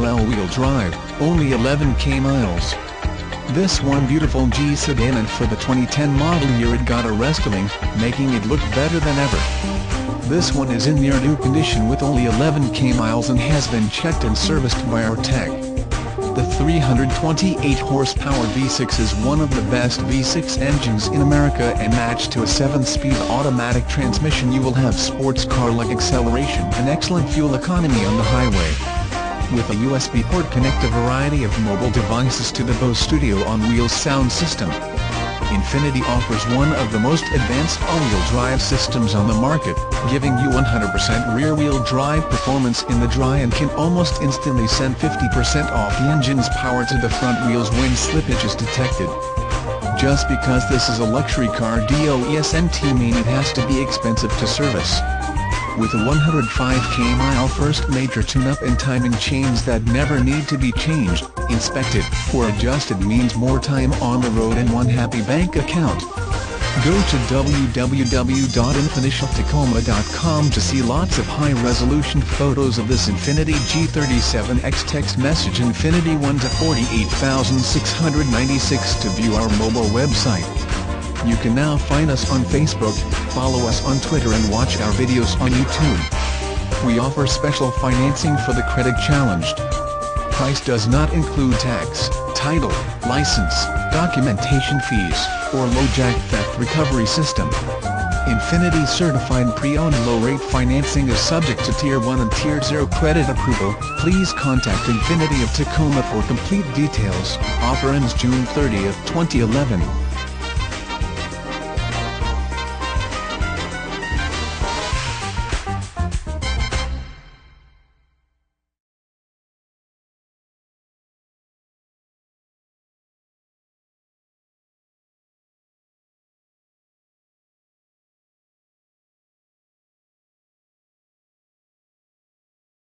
all-wheel drive, only 11k miles. This one beautiful G sedan, and for the 2010 model year it got a restyling, making it look better than ever. This one is in near new condition with only 11k miles and has been checked and serviced by our tech. The 328 horsepower V6 is one of the best V6 engines in America, and matched to a 7-speed automatic transmission you will have sports car-like acceleration and excellent fuel economy on the highway. With a USB port, connect a variety of mobile devices to the Bose Studio on Wheels sound system. Infiniti offers one of the most advanced all-wheel drive systems on the market, giving you 100% rear-wheel drive performance in the dry, and can almost instantly send 50% off the engine's power to the front wheels when slippage is detected. Just because this is a luxury car doesn't mean it has to be expensive to service. With a 105k mile first major tune-up and timing chains that never need to be changed, inspected, or adjusted means more time on the road and one happy bank account. Go to www.infinitiontacoma.com to see lots of high-resolution photos of this Infiniti G37X. Text message Infiniti 1 to 48696 to view our mobile website. You can now find us on Facebook, follow us on Twitter and watch our videos on YouTube. We offer special financing for the credit challenged. Price does not include tax, title, license, documentation fees, or LoJack theft recovery system. Infiniti certified pre-owned low-rate financing is subject to Tier 1 and Tier 0 credit approval. Please contact Infiniti of Tacoma for complete details. Offer ends June 30, 2011.